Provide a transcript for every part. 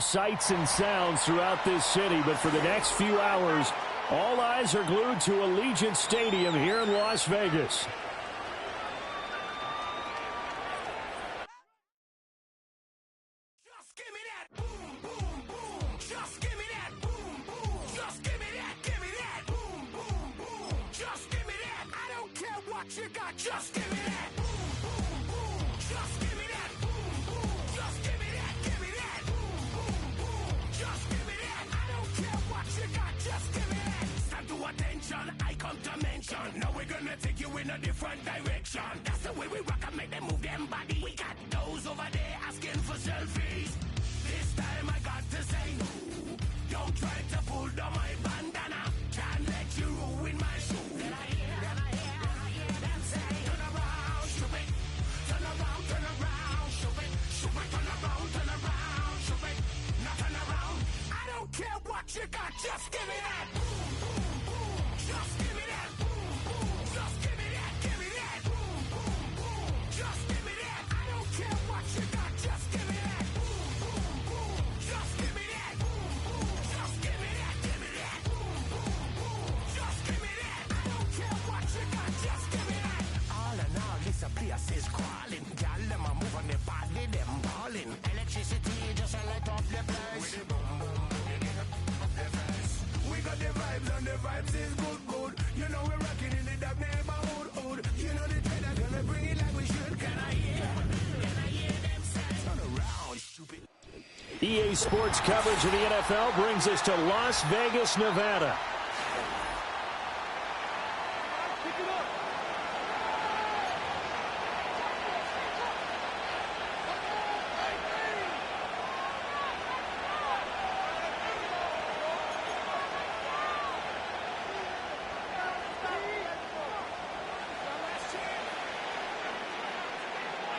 Sights and sounds throughout this city, but for the next few hours, all eyes are glued to Allegiant Stadium here in Las Vegas. Just give me that boom, boom, boom. Just give me that boom, boom. Just give me that, give me that boom, boom, boom. Just give me that. I don't care what you got. Just give me that boom, boom, boom. Just give me that boom, boom. Just give me that, give me that boom, boom, boom. Just give me that. I don't care what you got. Just give me that. Stand to attention. I come to mention. Now we're gonna take you in a different direction. That's the way we rock and make them move them body. We got those over there asking for selfies. This time I got to say no. Don't try to pull down my bandana. Can't let you ruin my show. Then I hear them say, turn around, stupid. Turn around, stupid. Stupid, turn around, stupid. Now turn around. I don't care what you got, just give me that. Boom, boom, boom. Just give me that. Boom, boom. Just give me that, give me that. Boom, boom, boom. Just give me that. I don't care what you got, just give me that. Boom, boom, boom. Just give me that. Boom, boom. Just give me that, give me that. Boom, boom, boom. Just give me that. I don't care what you got, just give me that. All in all, this a place is crawling. Y'all them a move on their body, them balling. Electricity just a light up the place. With the boom, boom, boom, you get up the face. We got the vibes and the vibes is good, good. You know we're rocking in the dark neighborhood, hood. You know the trader gonna bring it like we should. Can I hear them say? Turn around, stupid. EA Sports coverage of the NFL brings us to Las Vegas, Nevada.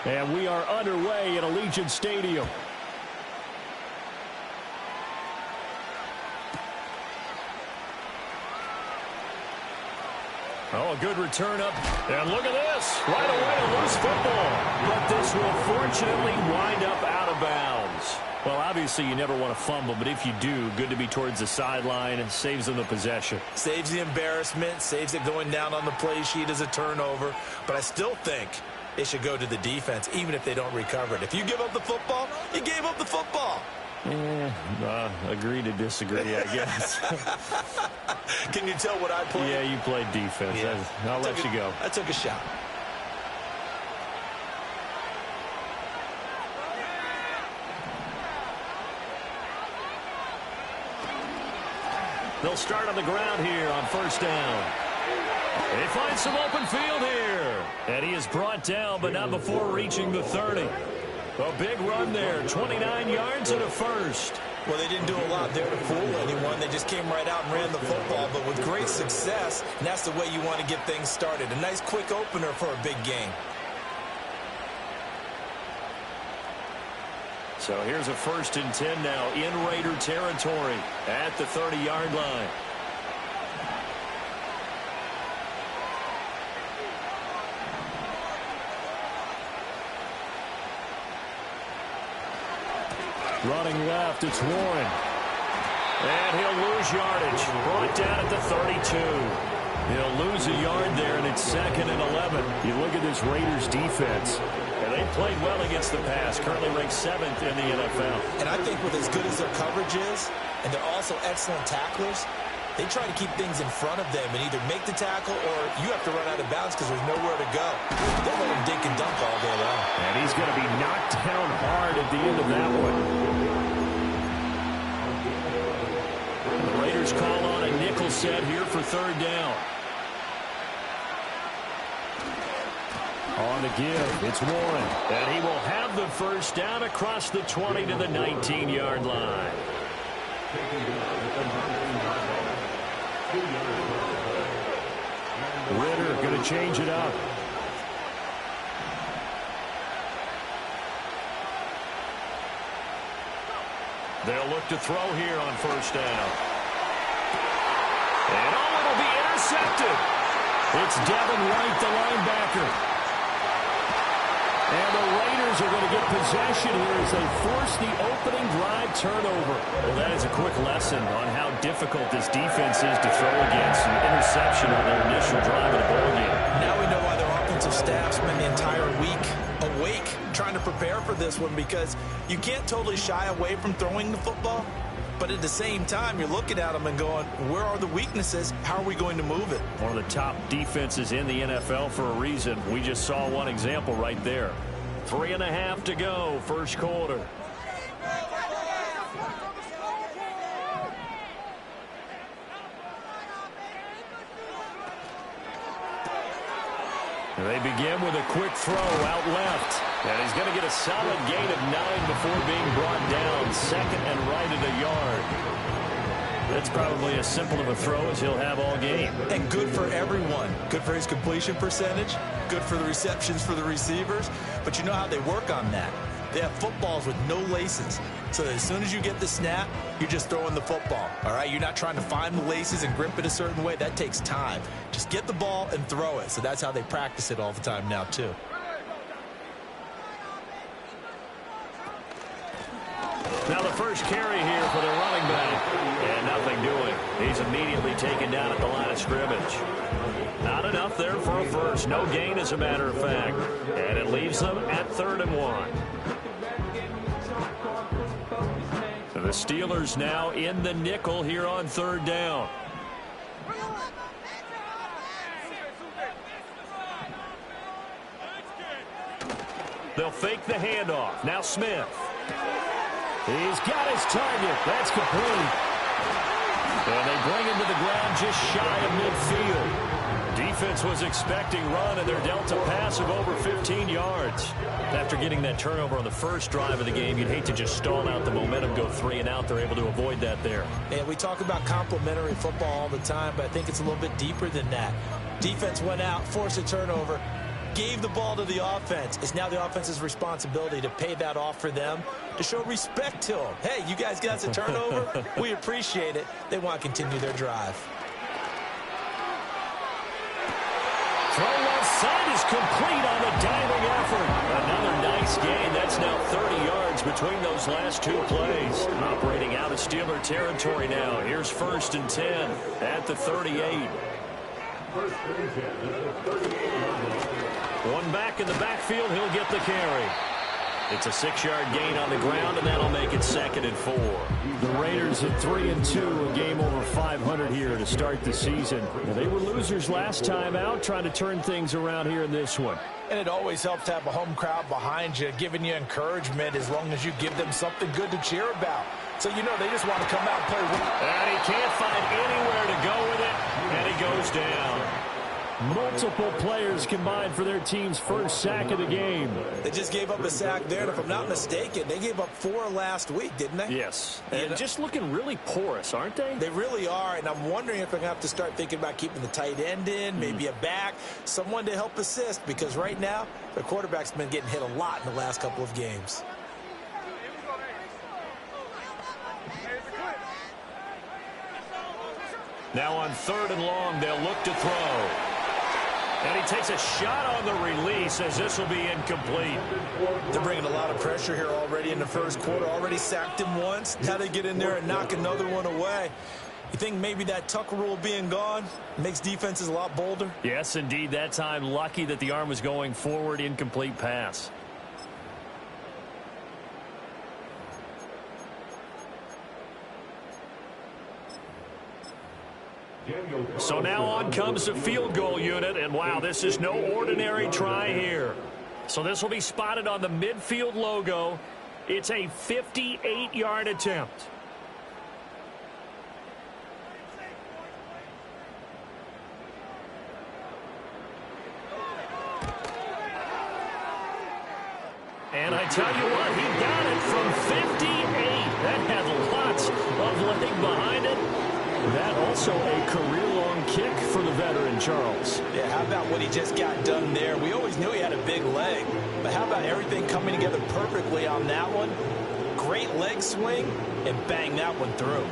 And we are underway at Allegiant Stadium. Oh, a good return up. And look at this. Right away, a loose football. But this will fortunately wind up out of bounds. Well, obviously, you never want to fumble, but if you do, good to be towards the sideline. It saves them the possession. Saves the embarrassment, saves it going down on the play sheet as a turnover. But I still think it should go to the defense, even if they don't recover it. If you give up the football, you gave up the football. Agree to disagree, I guess. Can you tell what I played? Yeah, you played defense. Yeah. I'll let you go. I took a shot. They'll start on the ground here on first down. They find some open field here. And he is brought down, but not before reaching the 30. A big run there, 29 yards and a first. Well, they didn't do a lot there to fool anyone. They just came right out and ran the football, but with great success, and that's the way you want to get things started. A nice quick opener for a big game. So here's a 1st and 10 now in Raider territory at the 30-yard line. Running left, it's Warren. And he'll lose yardage. Brought down at the 32. He'll lose a yard there, and it's 2nd and 11. You look at this Raiders defense, and they played well against the pass. Currently ranked 7th in the NFL. And I think with as good as their coverage is, and they're also excellent tacklers, they try to keep things in front of them and either make the tackle or you have to run out of bounds because there's nowhere to go. They'll let him dink and dunk all day long. And he's going to be knocked down hard at the end of that one. The Raiders call on a nickel set here for 3rd down. On the give, it's Warren. And he will have the first down across the 20 to the 19-yard line. Ritter going to change it up. They'll look to throw here on 1st down. And it'll be intercepted. It's Devin White, the linebacker. And the Raiders are going to get possession here as they force the opening drive turnover. Well, that is a quick lesson on how difficult this defense is to throw against. An interception on their initial drive of the ball game. Now we know why their offensive staff spent the entire week awake trying to prepare for this one, because you can't totally shy away from throwing the football. But at the same time, you're looking at them and going, where are the weaknesses? How are we going to move it? One of the top defenses in the NFL for a reason. We just saw one example right there. 3.5 to go, first quarter. They begin with a quick throw out left. And he's going to get a solid gain of 9 before being brought down. Second and right at a yard. That's probably as simple of a throw as he'll have all game. And good for everyone. Good for his completion percentage. Good for the receptions for the receivers. But you know how they work on that. They have footballs with no laces. So that as soon as you get the snap, you're just throwing the football. All right? You're not trying to find the laces and grip it a certain way. That takes time. Just get the ball and throw it. So that's how they practice it all the time now, too. Now the first carry here for the running back. And nothing doing. He's immediately taken down at the line of scrimmage. Not enough there for a first. No gain, as a matter of fact. And it leaves them at 3rd and 1. The Steelers now in the nickel here on 3rd down. They'll fake the handoff. Now Smith. He's got his target. That's complete. And they bring him to the ground just shy of midfield. Defense was expecting run, and they're dealt a pass of over 15 yards. After getting that turnover on the first drive of the game, you'd hate to just stall out the momentum, go 3 and out. They're able to avoid that there. And we talk about complementary football all the time, but I think it's a little bit deeper than that. Defense went out, forced a turnover, gave the ball to the offense. It's now the offense's responsibility to pay that off for them, to show respect to them. Hey, you guys got us a turnover. We appreciate it. They want to continue their drive. Throw left side is complete on the diving effort. Another nice gain. That's now 30 yards between those last 2 plays. Operating out of Steeler territory now. Here's 1st and 10 at the 38. One back in the backfield. He'll get the carry. It's a 6-yard gain on the ground, and that'll make it 2nd and 4. The Raiders at 3-2, a game over 500 here to start the season. They were losers last time out, trying to turn things around here in this one. And it always helps to have a home crowd behind you, giving you encouragement as long as you give them something good to cheer about. So, you know, they just want to come out and play. And he can't find anywhere to go with it, and he goes down. Multiple players combined for their team's first sack of the game. They just gave up a sack there, and if I'm not mistaken, they gave up 4 last week, didn't they? Yes. And just looking really porous, aren't they? They really are, and I'm wondering if they're going to have to start thinking about keeping the tight end in, maybe a back, someone to help assist, because right now, their quarterback's been getting hit a lot in the last couple of games. Now on 3rd and long, they'll look to throw. And he takes a shot on the release as this will be incomplete. They're bringing a lot of pressure here already in the first quarter. Already sacked him once. Now they get in there and knock another one away. You think maybe that Tucker rule being gone makes defenses a lot bolder? Yes, indeed. That time, lucky that the arm was going forward. Incomplete pass. So now on comes the field goal unit, and wow, this is no ordinary try here. So this will be spotted on the midfield logo. It's a 58-yard attempt. And I tell you what, he got it from 58. That had lots of leg behind it. That also a career-long kick for the veteran, Charles. Yeah, how about what he just got done there? We always knew he had a big leg, but how about everything coming together perfectly on that one? Great leg swing, and bang that one through.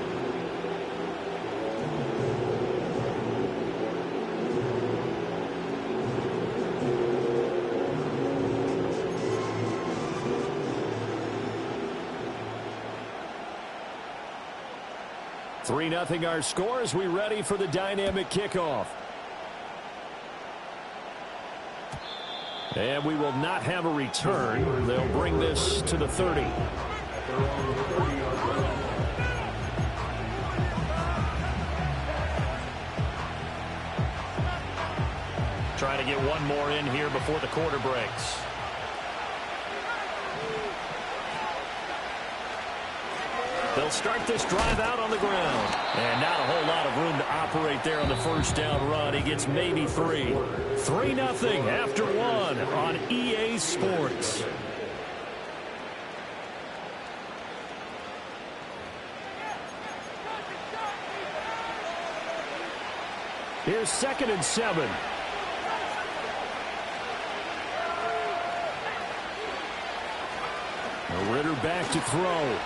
3-0 our score as we ready for the dynamic kickoff. And we will not have a return. They'll bring this to the 30. Trying to get one more in here before the quarter breaks. They'll start this drive out on the ground. And not a whole lot of room to operate there on the first down run. He gets maybe 3. 3-0 after 1 on EA Sports. Here's 2nd and 7. Ritter back to throw.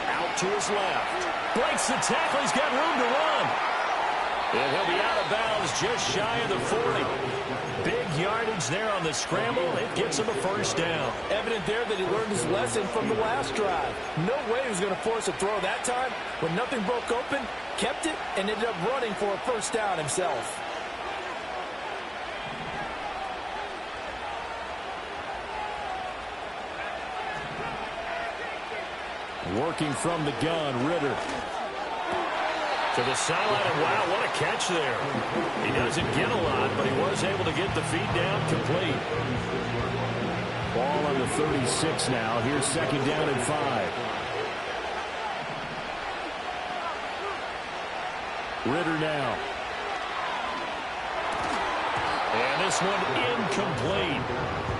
Out to his left. Breaks the tackle. He's got room to run. And he'll be out of bounds just shy of the 40. Big yardage there on the scramble. It gets him a first down. Evident there that he learned his lesson from the last drive. No way he was going to force a throw that time. When nothing broke open, kept it, and ended up running for a first down himself. Working from the gun, Ritter. To the sideline, and wow, what a catch there. He doesn't get a lot, but he was able to get the feed down complete. Ball on the 36 now. Here's 2nd down and 5. Ritter now. And this one incomplete.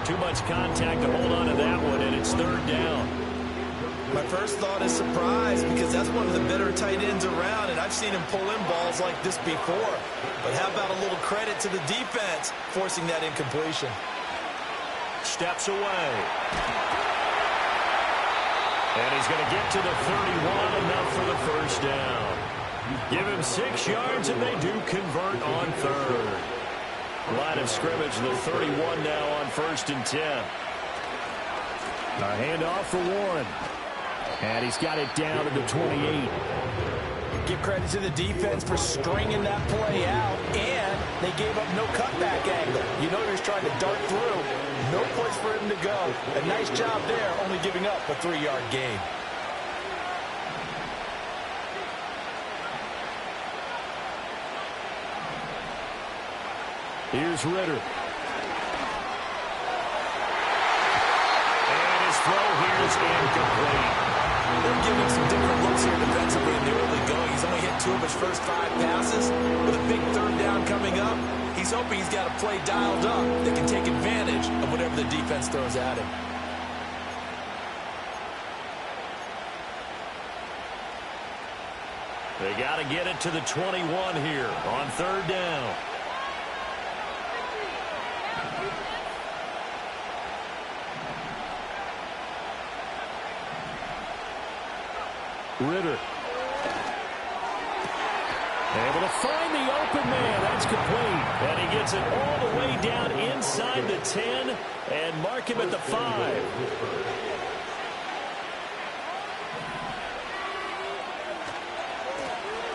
Too much contact to hold on to that one, and it's 3rd down. My first thought is surprise, because that's one of the better tight ends around, and I've seen him pull in balls like this before. But how about a little credit to the defense forcing that incompletion? Steps away. And he's going to get to the 31, enough for the first down. Give him 6 yards, and they do convert on 3rd. Line of scrimmage, the 31 now on 1st and 10. A handoff for Warren. And he's got it down to the 28. Give credit to the defense for stringing that play out, and they gave up no cutback angle. You know he was trying to dart through. No place for him to go. A nice job there, only giving up a 3-yard gain. Here's Ritter. And his throw here is incomplete. They're giving some different looks here defensively in the early going. He's only hit 2 of his first 5 passes. With a big 3rd down coming up, he's hoping he's got a play dialed up that can take advantage of whatever the defense throws at him. They got to get it to the 21 here on 3rd down. Ritter. Able to find the open man. That's complete. And he gets it all the way down inside the 10 and mark him at the 5.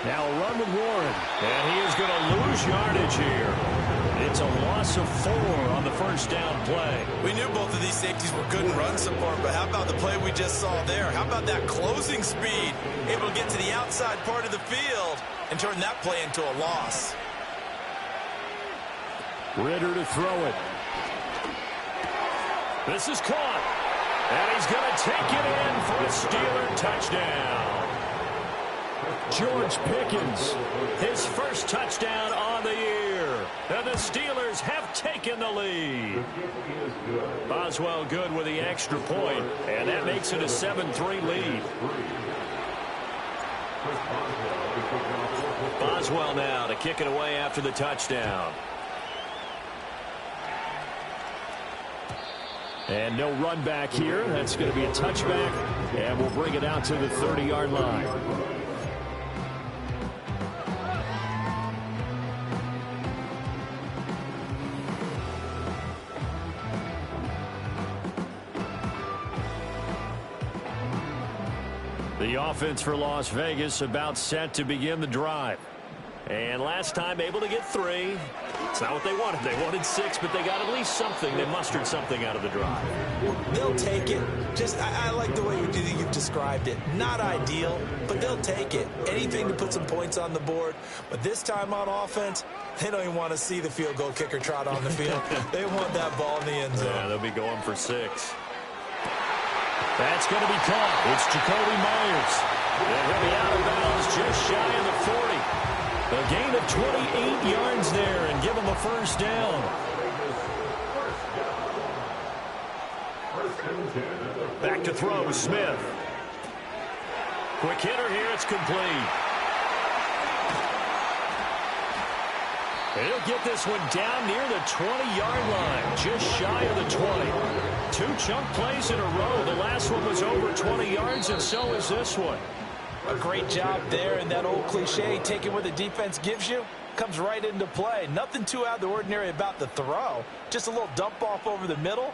Now a run with Warren. And he is going to lose yardage here. It's a loss of 4 on the first down play. We knew both of these safeties were good in run support, but how about the play we just saw there? How about that closing speed? Able to get to the outside part of the field and turn that play into a loss. Ritter to throw it. This is caught. And he's going to take it in for a Steeler touchdown. George Pickens, his first touchdown on the year. And the Steelers have taken the lead. Boswell good with the extra point, and that makes it a 7-3 lead. Boswell now to kick it away after the touchdown. And no run back here. That's going to be a touchback, and we'll bring it out to the 30-yard line. The The offense for Las Vegas about set to begin the drive. And last time able to get 3. It's not what they wanted. They wanted 6, but they got at least something. They mustered something out of the drive. They'll take it. I like the way you've described it. Not ideal, but they'll take it. Anything to put some points on the board. But this time on offense, they don't even want to see the field goal kicker trot on the field. They want that ball in the end zone. Yeah, they'll be going for 6. That's going to be caught. It's Jacoby Myers. And he'll be out of bounds just shy of the 40. A gain of 28 yards there and give him a first down. Back to throw, Smith. Quick hitter here, it's complete. He'll get this one down near the 20-yard line, just shy of the 20. 2 chunk plays in a row. The last one was over 20 yards, and so is this one. A great job there, and that old cliche, taking what the defense gives you, comes right into play. Nothing too out of the ordinary about the throw. Just a little dump off over the middle.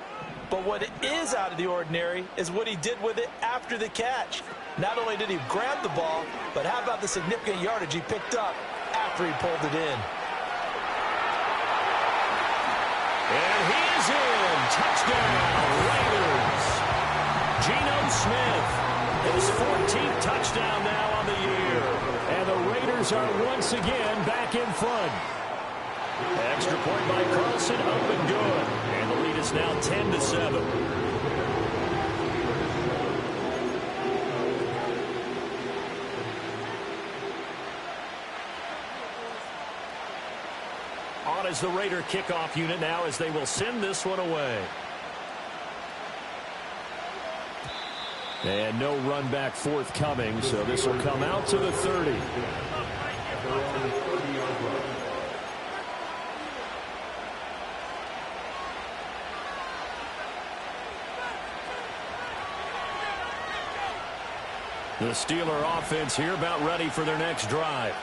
But what is out of the ordinary is what he did with it after the catch. Not only did he grab the ball, but how about the significant yardage he picked up after he pulled it in. And he is in. Touchdown, Raiders. Geno Smith. His 14th touchdown now on the year. And the Raiders are once again back in front. Extra point by Carlson, up and good. And the lead is now 10-7. On is the Raider kickoff unit now as they will send this one away. And no run back forthcoming, so this will come out to the 30. The Steeler offense here about ready for their next drive.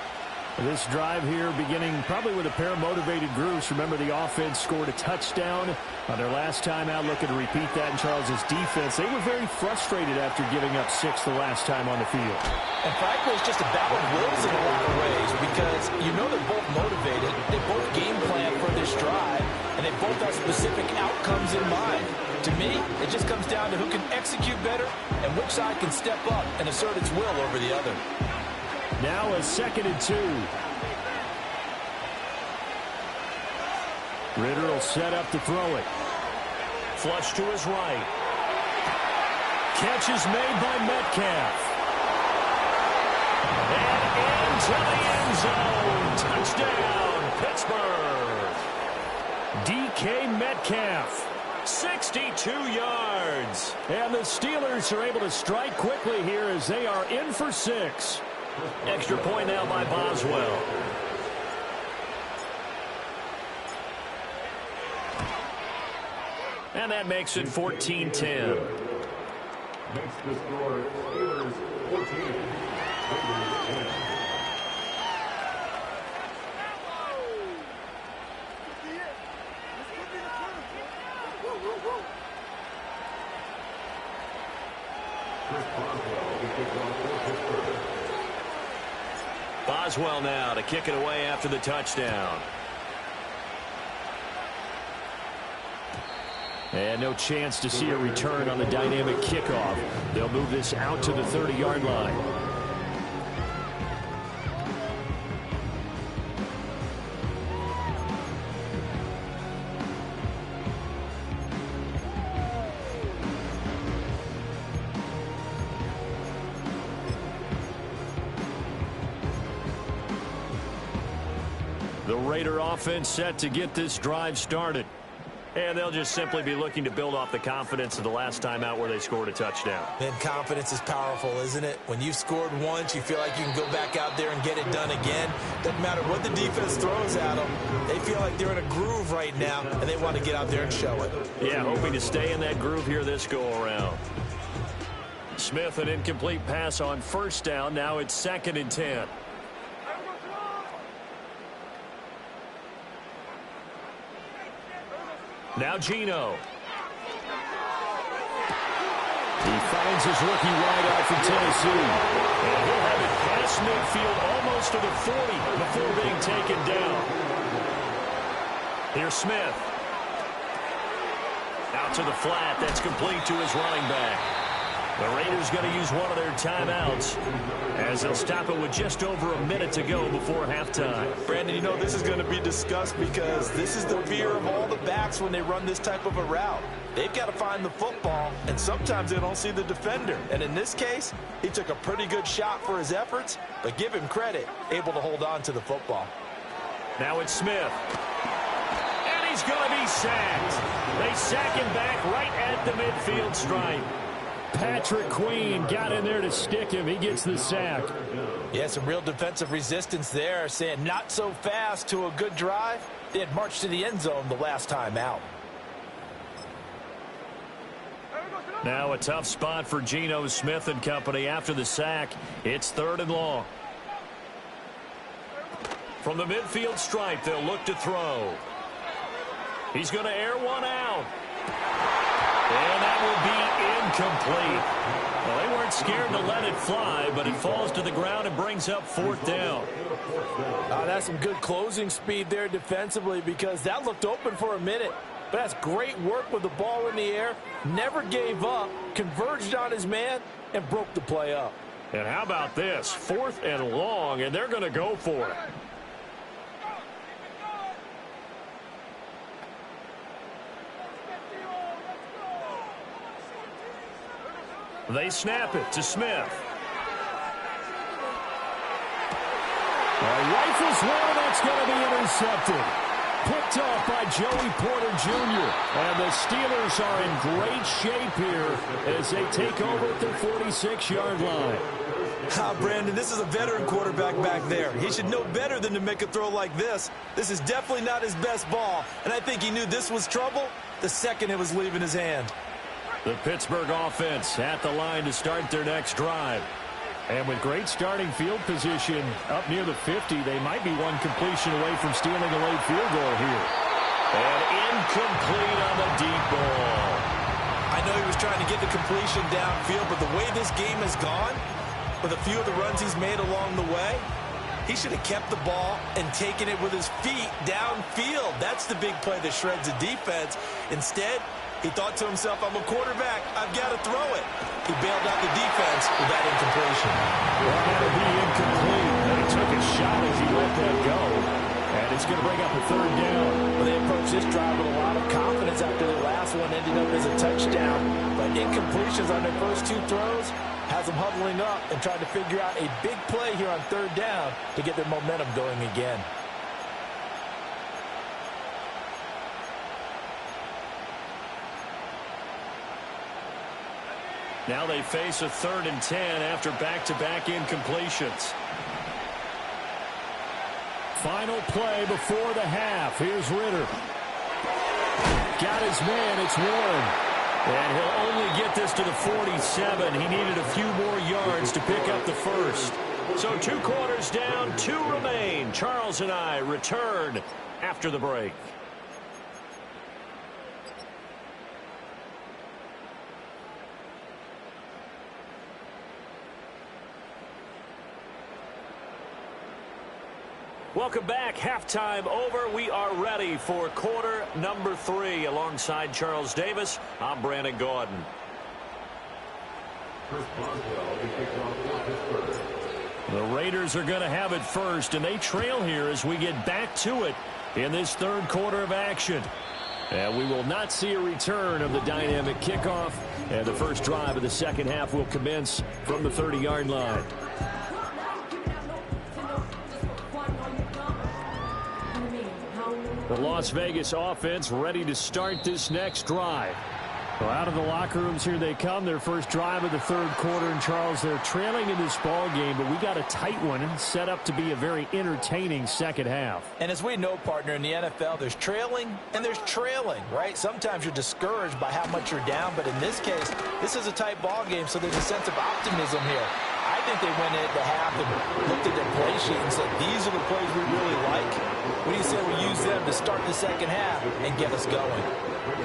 This drive here beginning probably with a pair of motivated groups. Remember, the offense scored a touchdown on their last time out, looking to repeat that in Charles' defense. They were very frustrated after giving up 6 the last time on the field. And frankly, it's just a battle of wills in a lot of ways because you know they're both motivated. They both game plan for this drive, and they both have specific outcomes in mind. To me, it just comes down to who can execute better and which side can step up and assert its will over the other. Now a 2nd and 2. Ritter will set up to throw it. Flush to his right. Catch is made by Metcalf. And into the end zone. Touchdown, Pittsburgh. DK Metcalf. 62 yards. And the Steelers are able to strike quickly here as they are in for 6. Extra point now by Boswell. And that makes it 14-10. Makes the score Steelers 14. Raiders 10. Boswell now to kick it away after the touchdown. And no chance to see a return on the dynamic kickoff. They'll move this out to the 30-yard line. The Raider offense set to get this drive started. And they'll just simply be looking to build off the confidence of the last time out where they scored a touchdown. Man, confidence is powerful, isn't it? When you've scored once, you feel like you can go back out there and get it done again. Doesn't matter what the defense throws at them. They feel like they're in a groove right now, and they want to get out there and show it. Yeah, hoping to stay in that groove here this go-around. Smith, an incomplete pass on first down. Now it's 2nd and 10. Now Geno. He finds his rookie wideout from Tennessee. And he'll have it past midfield almost to the 40 before being taken down. Here's Smith. Out to the flat. That's complete to his running back. The Raiders going to use one of their timeouts as they'll stop it with just over a minute to go before halftime. Brandon, you know this is going to be discussed because this is the fear of all the backs when they run this type of a route. They've got to find the football, and sometimes they don't see the defender. And in this case, he took a pretty good shot for his efforts, but give him credit, able to hold on to the football. Now it's Smith. And he's going to be sacked. They sack him back right at the midfield stripe. Patrick Queen got in there to stick him. He gets the sack. Yeah, some real defensive resistance there, saying not so fast to a good drive. They had marched to the end zone the last time out. Now a tough spot for Geno Smith and company after the sack. It's 3rd and long. From the midfield stripe, they'll look to throw. He's going to air one out. And that will be incomplete. Well, they weren't scared to let it fly, but it falls to the ground and brings up 4th down. That's some good closing speed there defensively because that looked open for a minute. But that's great work with the ball in the air. Never gave up, converged on his man, and broke the play up. And how about this? 4th and long, and they're going to go for it. They snap it to Smith. Rifles one, and that's going to be intercepted. Picked off by Joey Porter Jr. And the Steelers are in great shape here as they take over at their 46-yard line. Brandon, this is a veteran quarterback back there. He should know better than to make a throw like this. This is definitely not his best ball, and I think he knew this was trouble the second it was leaving his hand. The Pittsburgh offense at the line to start their next drive. And with great starting field position up near the 50, they might be one completion away from stealing a late field goal here. And incomplete on the deep ball. I know he was trying to get the completion downfield, but the way this game has gone, with a few of the runs he's made along the way, he should have kept the ball and taken it with his feet downfield. That's the big play that shreds the defense. Instead, he thought to himself, I'm a quarterback, I've got to throw it. He bailed out the defense with that incompletion. Well, it had to be incomplete. And he took a shot as he let that go. And it's going to bring up a 3rd down. Well, they approached this drive with a lot of confidence after the last one ended up as a touchdown. But incompletions on their first 2 throws has them huddling up and trying to figure out a big play here on 3rd down to get their momentum going again. Now they face a 3rd and 10 after back-to-back incompletions. Final play before the half. Here's Ritter. Got his man. It's Warren. And he'll only get this to the 47. He needed a few more yards to pick up the first. So 2 quarters down, 2 remain. Charles and I return after the break. Welcome back. Halftime over. We are ready for quarter number 3. Alongside Charles Davis, I'm Brandon Gaudin. The Raiders are going to have it first, and they trail here as we get back to it in this 3rd quarter of action. And we will not see a return of the dynamic kickoff, and the first drive of the second half will commence from the 30-yard line. The Las Vegas offense ready to start this next drive. Well, out of the locker rooms here they come. Their first drive of the 3rd quarter. And Charles, they're trailing in this ball game, but we got a tight one and set up to be a very entertaining second half. And as we know, partner, in the NFL, there's trailing and there's trailing, right? Sometimes you're discouraged by how much you're down, but in this case, this is a tight ball game, so there's a sense of optimism here. I think they went into the half and looked at their play sheet and said, these are the plays we really like. What do you say we use them to start the second half and get us going?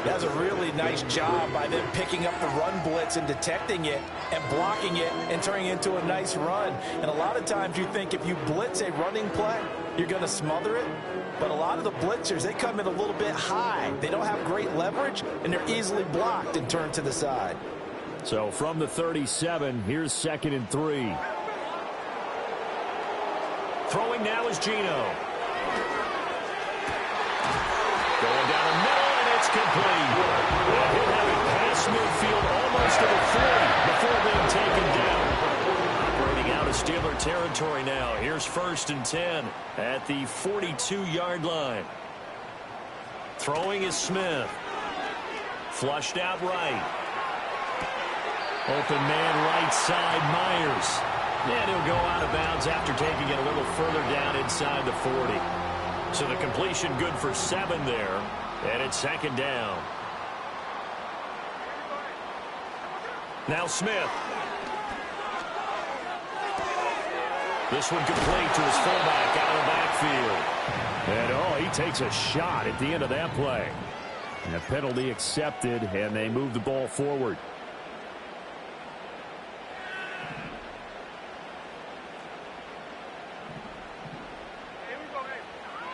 That's a really nice job by them picking up the run blitz and detecting it and blocking it and turning it into a nice run. And a lot of times you think if you blitz a running play, you're going to smother it. But a lot of the blitzers, they come in a little bit high. They don't have great leverage, and they're easily blocked and turned to the side. So from the 37, here's 2nd and 3. Throwing now is Geno. Going down the middle, and it's complete. And he'll have it past midfield almost to the 40 before being taken down. Operating out of Steeler territory now. Here's 1st and 10 at the 42-yard line. Throwing is Smith. Flushed out right. Open man right side, Myers. And he'll go out of bounds after taking it a little further down inside the 40. So the completion good for 7 there. And it's 2nd down. Now Smith. This one complete to his fullback out of the backfield. And he takes a shot at the end of that play. And a penalty accepted, and they move the ball forward.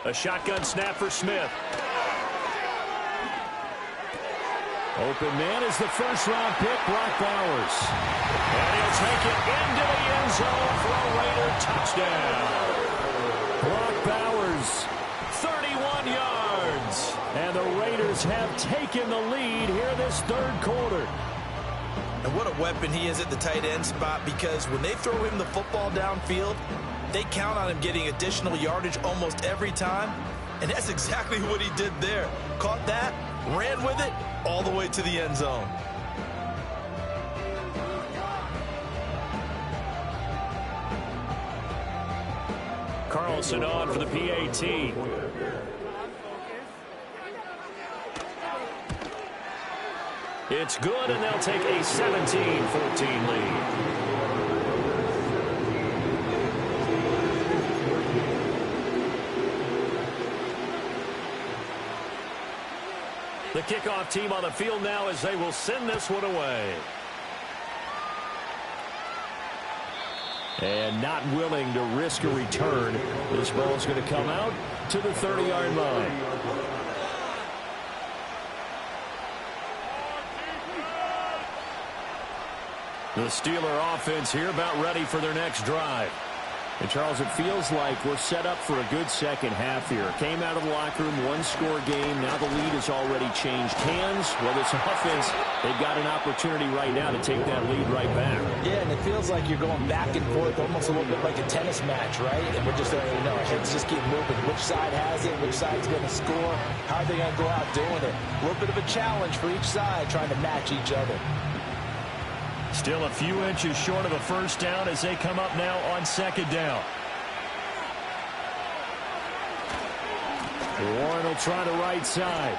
A shotgun snap for Smith. Open man is the first-round pick, Brock Bowers. And he'll take it into the end zone for a Raider touchdown. Brock Bowers, 31 yards. And the Raiders have taken the lead here this 3rd quarter. And what a weapon he is at the tight end spot, because when they throw him the football downfield, they count on him getting additional yardage almost every time. And that's exactly what he did there. Caught that, ran with it, all the way to the end zone. Carlson on for the PAT. It's good, and they'll take a 17-14 lead. The kickoff team on the field now as they will send this one away. And not willing to risk a return. This ball's going to come out to the 30-yard line. The Steeler offense here about ready for their next drive. And, Charles, it feels like we're set up for a good second half here. Came out of the locker room, one-score game. Now the lead has already changed hands. Well, this offense, they've got an opportunity right now to take that lead right back. Yeah, and it feels like you're going back and forth, almost a little bit like a tennis match, right? And we're just saying, let's just keep moving. Which side has it? Which side's going to score? How are they going to go out doing it? A little bit of a challenge for each side, trying to match each other. Still a few inches short of a first down as they come up now on 2nd down. Warren will try the right side.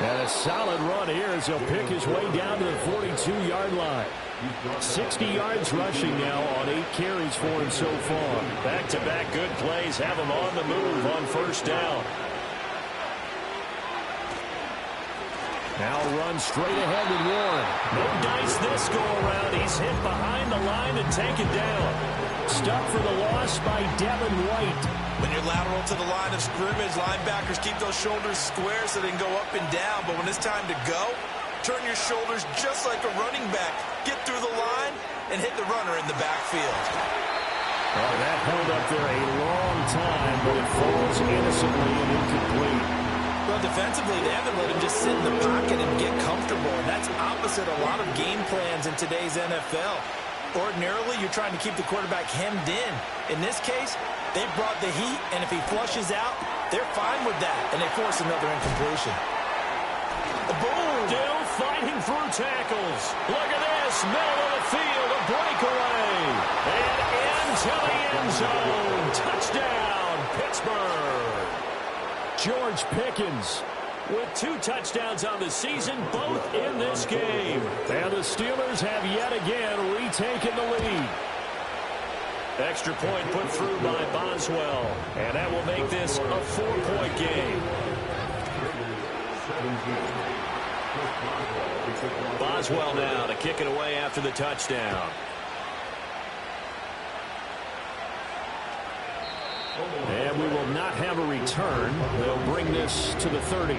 And a solid run here as he'll pick his way down to the 42-yard line. 60 yards rushing now on 8 carries for him so far. Back-to-back good plays have him on the move on first down. Now run straight ahead with Warren. No dice this go-around. He's hit behind the line and taken down. Stuck for the loss by Devin White. When you're lateral to the line of scrimmage, linebackers keep those shoulders square so they can go up and down. But when it's time to go, turn your shoulders just like a running back. Get through the line and hit the runner in the backfield. Oh, that held up there a long time, but it falls innocently and incomplete. Well, defensively, they haven't let him just sit in the pocket and get comfortable, and that's opposite a lot of game plans in today's NFL. Ordinarily, you're trying to keep the quarterback hemmed in. In this case, they brought the heat, and if he flushes out, they're fine with that, and they force another incompletion. Boom! Still fighting through tackles. Look at this, middle of the field, a breakaway. And into the end zone. Touchdown, Pittsburgh. George Pickens with 2 touchdowns on the season, both in this game. And the Steelers have yet again retaken the lead. Extra point put through by Boswell. And that will make this a 4-point game. Boswell now to kick it away after the touchdown. And we will not have a return. They'll bring this to the 30.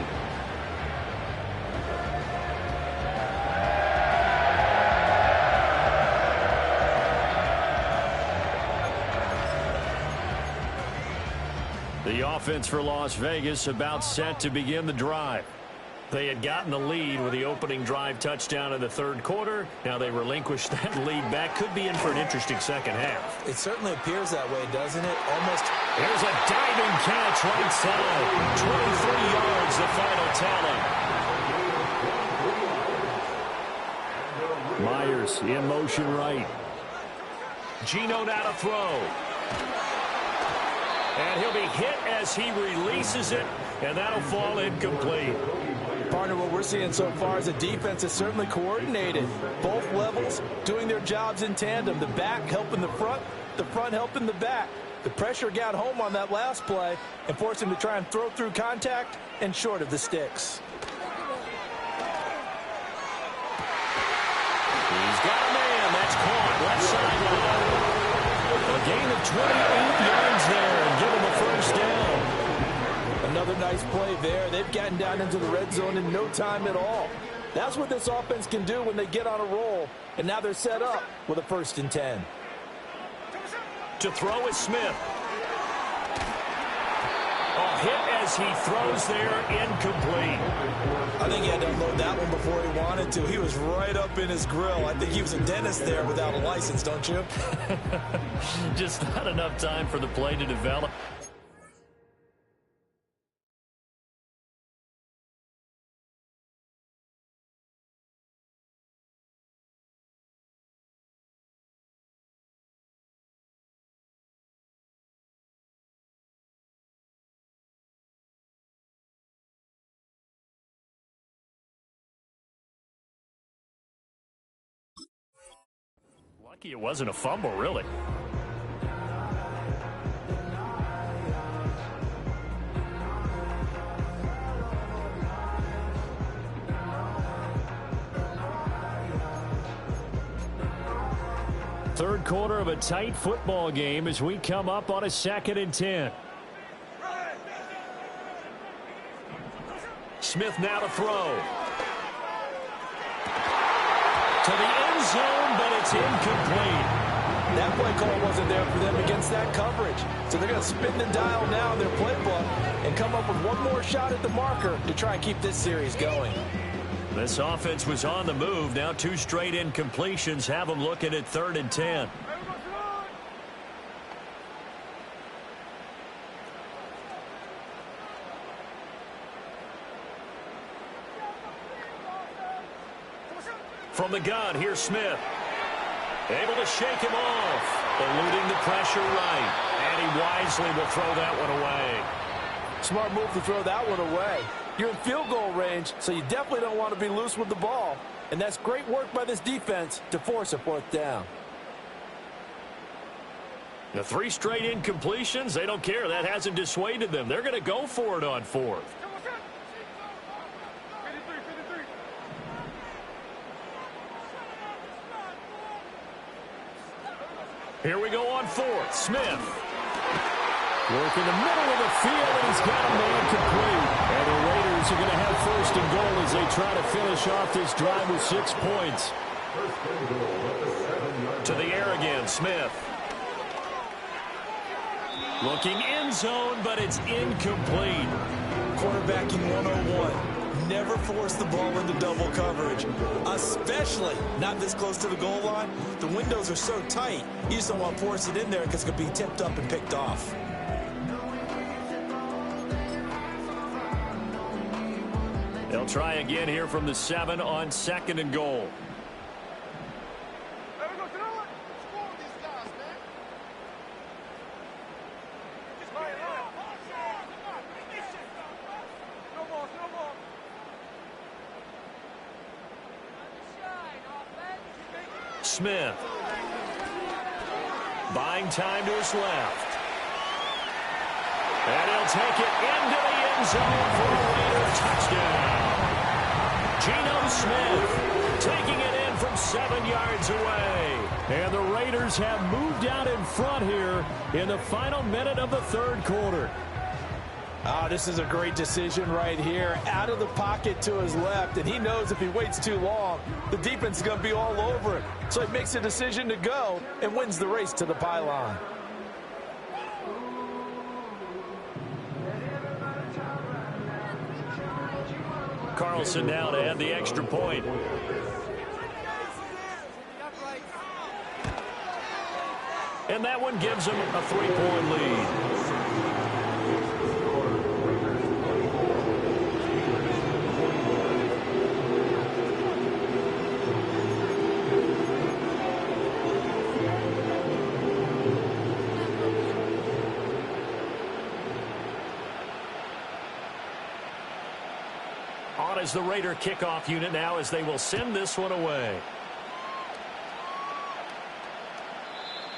The offense for Las Vegas about set to begin the drive. They had gotten the lead with the opening drive touchdown in the third quarter. Now they relinquished that lead back. Could be in for an interesting second half. It certainly appears that way, doesn't it? Almost. There's a diving catch right side. 23 yards, the final tally. Myers in motion right. Geno now to throw. And he'll be hit as he releases it, and that'll fall incomplete. Partner, what we're seeing so far is the defense is certainly coordinated. Both levels doing their jobs in tandem. The back helping the front helping the back. The pressure got home on that last play and forced him to try and throw through contact and short of the sticks. He's got a man. That's caught. Left sideline. A gain of 28 yards there and give him a first down. Another nice play there. They've gotten down into the red zone in no time at all. That's what this offense can do when they get on a roll. And now they're set up with a 1st and 10. To throw is Smith. A hit as he throws there, incomplete. I think he had to unload that one before he wanted to. He was right up in his grill. I think he was a dentist there without a license, don't you? Just not enough time for the play to develop. Lucky it wasn't a fumble, really. Third quarter of a tight football game as we come up on a 2nd and 10. Smith now to throw. To the end zone, but it's incomplete. That play call wasn't there for them against that coverage. So they're going to spin the dial now in their playbook and come up with one more shot at the marker to try and keep this series going. This offense was on the move. Now 2 straight incompletions have them looking at 3rd and 10. From the gun, here's Smith. Able to shake him off. Eluding the pressure right. And he wisely will throw that one away. Smart move to throw that one away. You're in field goal range, so you definitely don't want to be loose with the ball. And that's great work by this defense to force a 4th down. The 3 straight incompletions, they don't care. That hasn't dissuaded them. They're going to go for it on 4th. Here we go on 4th. Smith. Work in the middle of the field, and he's got a man complete. And the Raiders are going to have 1st and goal as they try to finish off this drive with 6 points. To the air again, Smith. Looking end zone, but it's incomplete. Quarterbacking 101. Never force the ball into double coverage, especially not this close to the goal line. The windows are so tight, you just don't want to force it in there because it could be tipped up and picked off. They'll try again here from the 7 on 2nd and goal. Smith. buying time to his left. And he'll take it into the end zone for a Raider touchdown. Geno Smith taking it in from 7 yards away. And the Raiders have moved out in front here in the final minute of the third quarter. Oh, this is a great decision right here. Out of the pocket to his left, and he knows if he waits too long, the defense is going to be all over it. So he makes a decision to go and wins the race to the pylon. Carlson now to add the extra point. And that one gives him a 3-point lead. On is the Raider kickoff unit now as they will send this one away.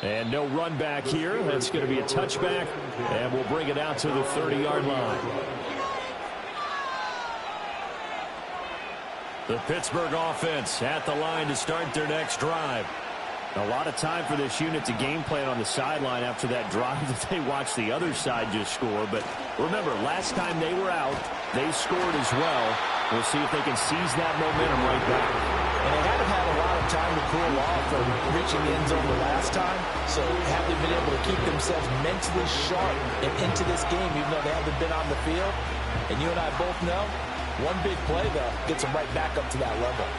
And no run back here. That's going to be a touchback, and we'll bring it out to the 30-yard line. The Pittsburgh offense at the line to start their next drive. A lot of time for this unit to game plan on the sideline after that drive that they watched the other side just score. But remember, last time they were out, they scored as well. We'll see if they can seize that momentum right back. And they haven't had a lot of time to cool off from reaching the end zone the last time. So have they been able to keep themselves mentally sharp and into this game, even though they haven't been on the field? And you and I both know, one big play, though, gets them right back up to that level.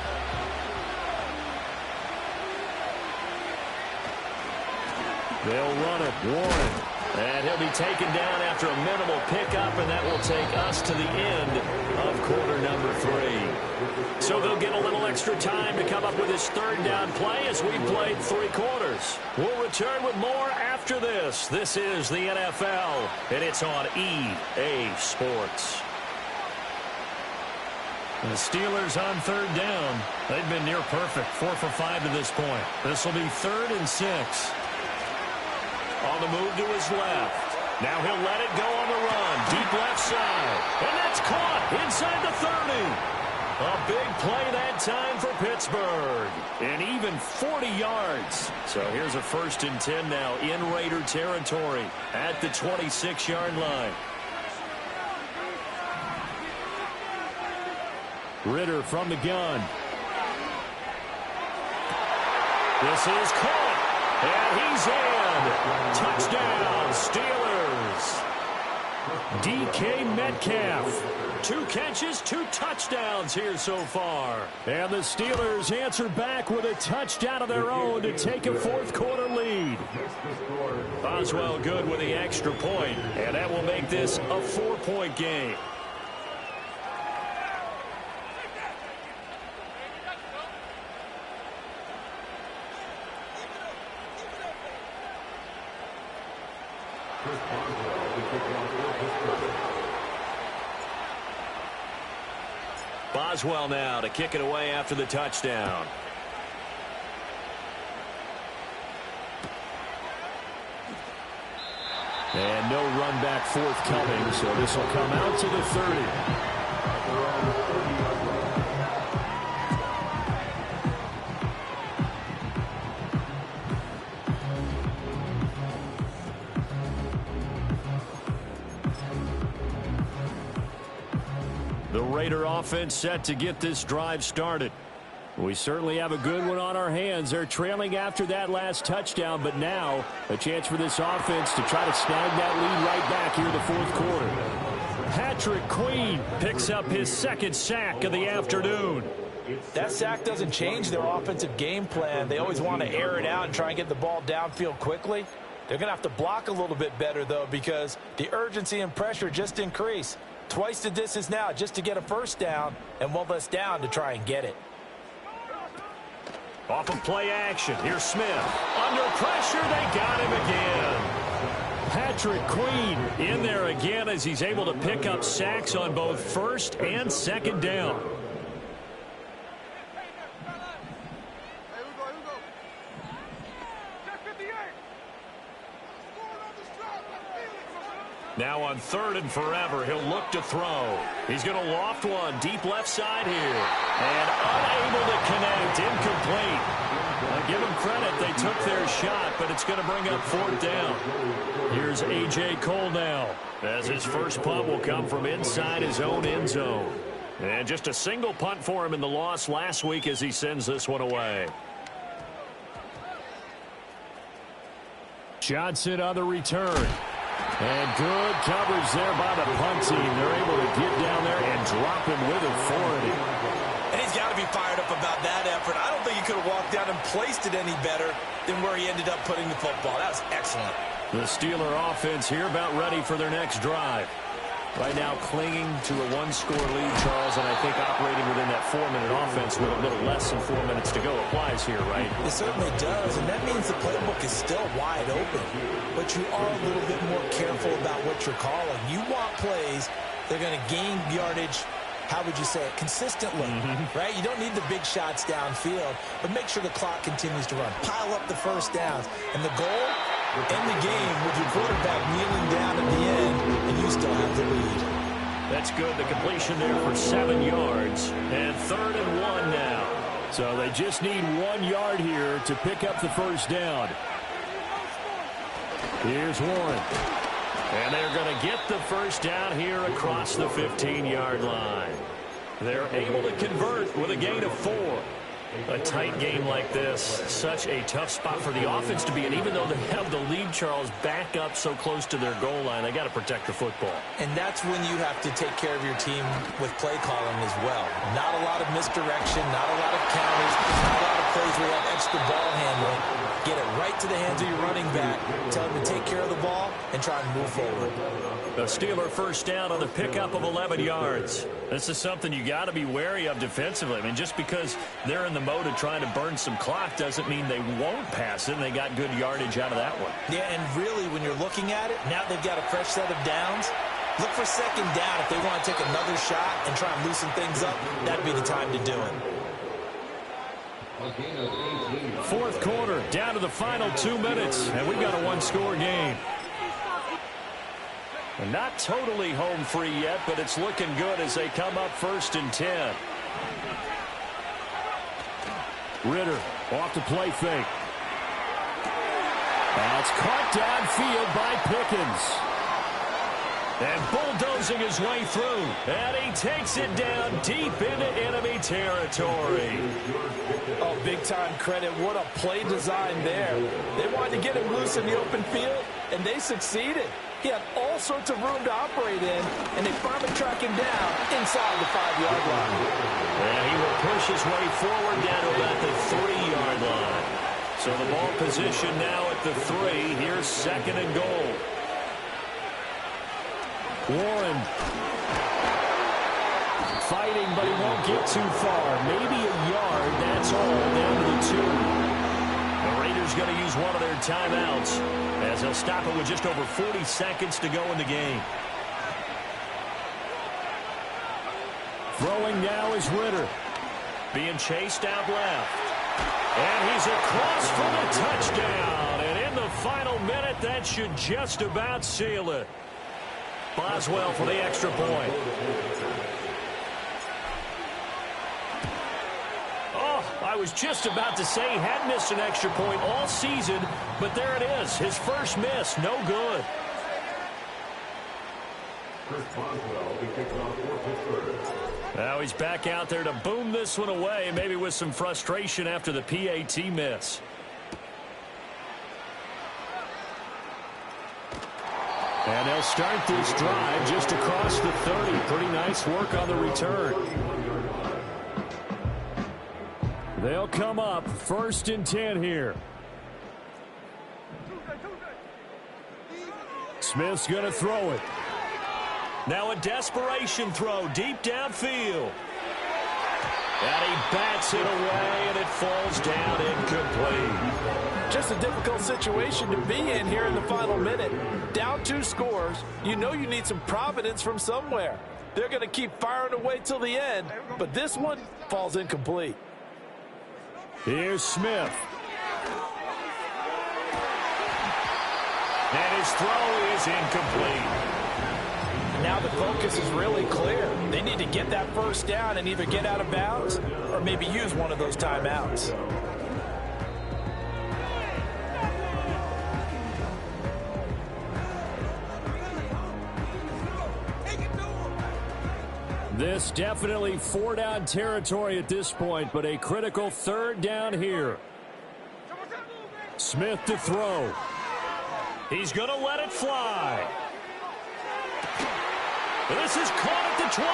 They'll run it. Warren. And he'll be taken down after a minimal pickup, and that will take us to the end of quarter number 3. So they'll get a little extra time to come up with his third down play as we played 3 quarters. We'll return with more after this. This is the NFL, and it's on EA Sports. The Steelers on third down. They've been near perfect, 4 for 5 to this point. This will be 3rd and 6. On the move to his left. Now he'll let it go on the run. Deep left side. And that's caught inside the 30. A big play that time for Pittsburgh. And even 40 yards. So here's a 1st and 10 now in Raider territory at the 26-yard line. Ridder from the gun. This is caught. And he's in. Touchdown, Steelers. DK Metcalf. 2 catches, 2 touchdowns here so far. And the Steelers answer back with a touchdown of their own to take a 4th quarter lead. Boswell good with the extra point, and that will make this a 4-point game. Boswell now to kick it away after the touchdown. And no run back forthcoming, so this will come out to the 30. The Raider offense set to get this drive started. We certainly have a good one on our hands. They're trailing after that last touchdown, but now a chance for this offense to try to snag that lead right back here in the 4th quarter. Patrick Queen picks up his 2nd sack of the afternoon. That sack doesn't change their offensive game plan. They always want to air it out and try and get the ball downfield quickly. They're going to have to block a little bit better, though, because the urgency and pressure just increase. Twice the distance now just to get a 1st down, and 1 less down to try and get it. Off of play action. Here's Smith. Under pressure, they got him again. Patrick Queen in there again as he's able to pick up sacks on both 1st and 2nd down. Now on 3rd and forever, he'll look to throw. He's going to loft one deep left side here. And unable to connect, incomplete. I give them credit, they took their shot, but it's going to bring up 4th down. Here's A.J. Cole now, as his first punt will come from inside his own end zone. And just a single punt for him in the loss last week as he sends this one away. Johnson on the return. And good coverage there by the punt team. They're able to get down there and drop him with authority. And he's got to be fired up about that effort. I don't think he could have walked down and placed it any better than where he ended up putting the football. That was excellent. The Steeler offense here about ready for their next drive. Right now clinging to a 1-score lead, Charles, and I think operating within that 4-minute offense with a little less than 4 minutes to go applies here, right? It certainly does, and that means the playbook is still wide open. But you are a little bit more careful about what you're calling. You want plays that are going to gain yardage, how would you say it, consistently, right? You don't need the big shots downfield, but make sure the clock continues to run. Pile up the first downs, and the goal, end the game with your quarterback kneeling down at the end, and you still have the lead. That's good. The completion there for 7 yards. And 3rd and 1 now. So they just need 1 yard here to pick up the first down. Here's Warren. And they're going to get the first down here across the 15-yard line. They're able to convert with a gain of 4. A tight game like this, such a tough spot for the offense to be in. Even though they have the lead, Charles, back up so close to their goal line, they got to protect the football. And that's when you have to take care of your team with play calling as well. Not a lot of misdirection, not a lot of counters, not a lot of plays where you have extra ball handling. Get it right to the hands of your running back. Tell him to take care of the ball and try and move forward. A Steeler first down on the pickup of 11 yards. This is something you got to be wary of defensively. I mean, just because they're in the mode of trying to burn some clock doesn't mean they won't pass it, and they got good yardage out of that one. Yeah, and really, when you're looking at it, now they've got a fresh set of downs. Look for 2nd down. If they want to take another shot and try and loosen things up, that'd be the time to do it. 4th quarter, down to the final 2 minutes, and we've got a 1-score game. And not totally home free yet, but it's looking good as they come up 1st and 10. Ritter off the play fake. That's caught downfield by Pickens. And bulldozing his way through. And he takes it down deep into enemy territory. Oh, big-time credit. What a play design there. They wanted to get him loose in the open field, and they succeeded. He had all sorts of room to operate in, and they finally track him down inside the 5-yard line. And he will push his way forward down to about the 3-yard line. So the ball position now at the 3. Here's 2nd and goal. Warren fighting, but he won't get too far. Maybe a yard, that's all, down to the 2. The Raiders going to use one of their timeouts as they'll stop it with just over 40 seconds to go in the game. Throwing now is Ritter. Being chased out left. And he's across for the touchdown. And in the final minute, that should just about seal it. Boswell for the extra point. Oh, I was just about to say he had missed an extra point all season, but there it is. His first miss, no good. Chris Boswell will be kicking off for Pittsburgh. Now he's back out there to boom this one away, maybe with some frustration after the PAT miss. And they'll start this drive just across the 30. Pretty nice work on the return. They'll come up 1st and 10 here. Smith's going to throw it. Now a desperation throw deep downfield. And he bats it away, and it falls down incomplete. Just a difficult situation to be in here in the final minute. Down 2 scores, you know you need some providence from somewhere. They're going to keep firing away till the end, but this one falls incomplete. Here's Smith. And his throw is incomplete. And now the focus is really clear. They need to get that first down and either get out of bounds or maybe use one of those timeouts. This definitely four-down territory at this point, but a critical third down here. Smith to throw. He's going to let it fly. This is caught at the 20.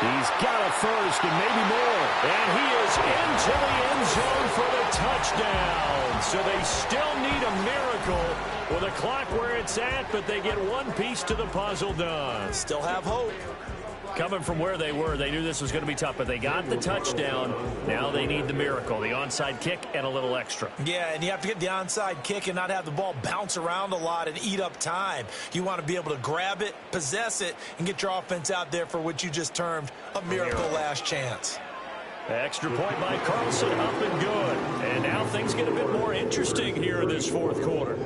He's got a first and maybe more. And he is into the end zone for the touchdown. So they still need a miracle with a clock where it's at, but they get one piece to the puzzle done. Still have hope. Coming from where they were, they knew this was going to be tough, but they got the touchdown. Now they need the miracle, the onside kick and a little extra. Yeah, and you have to get the onside kick and not have the ball bounce around a lot and eat up time. You want to be able to grab it, possess it, and get your offense out there for what you just termed a miracle last chance. Extra point by Carlson, up and good. And now things get a bit more interesting here in this fourth quarter.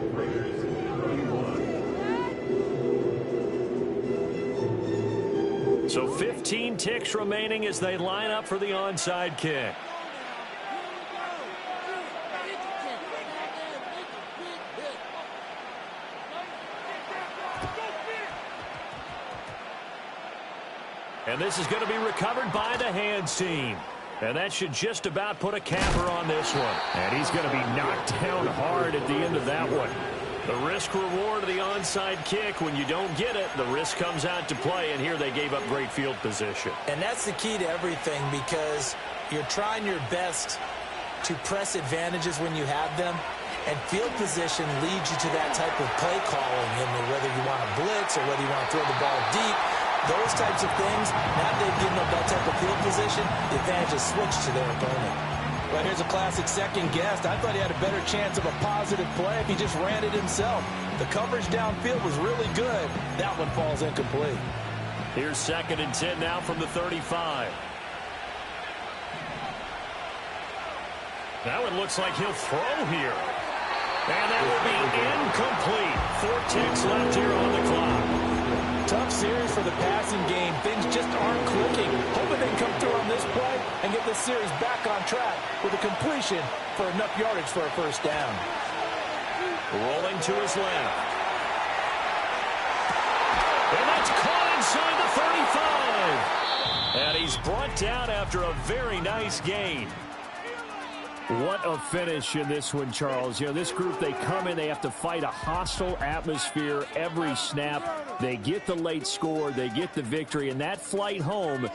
So 15 ticks remaining as they line up for the onside kick. And this is going to be recovered by the hands team. And that should just about put a capper on this one. And he's going to be knocked down hard at the end of that one. The risk-reward of the onside kick, when you don't get it, the risk comes out to play, and here they gave up great field position. And that's the key to everything, because you're trying your best to press advantages when you have them, and field position leads you to that type of play calling, and whether you want to blitz or whether you want to throw the ball deep, those types of things, now they've given up that type of field position, the advantage is switched to their opponent. Well, here's a classic second guess. I thought he had a better chance of a positive play if he just ran it himself. The coverage downfield was really good. That one falls incomplete. Here's 2nd and 10 now from the 35. That one looks like he'll throw here. And that will be incomplete. 4 ticks left here on the clock. Tough series for the passing game. Things just aren't clicking. Hoping they can come through on this play and get this series back on track with a completion for enough yardage for a first down. Rolling to his left. And that's caught inside the 35. And he's brought down after a very nice gain. What a finish in this one, Charles. You know, this group, they come in, they have to fight a hostile atmosphere every snap. They get the late score, they get the victory, and that flight home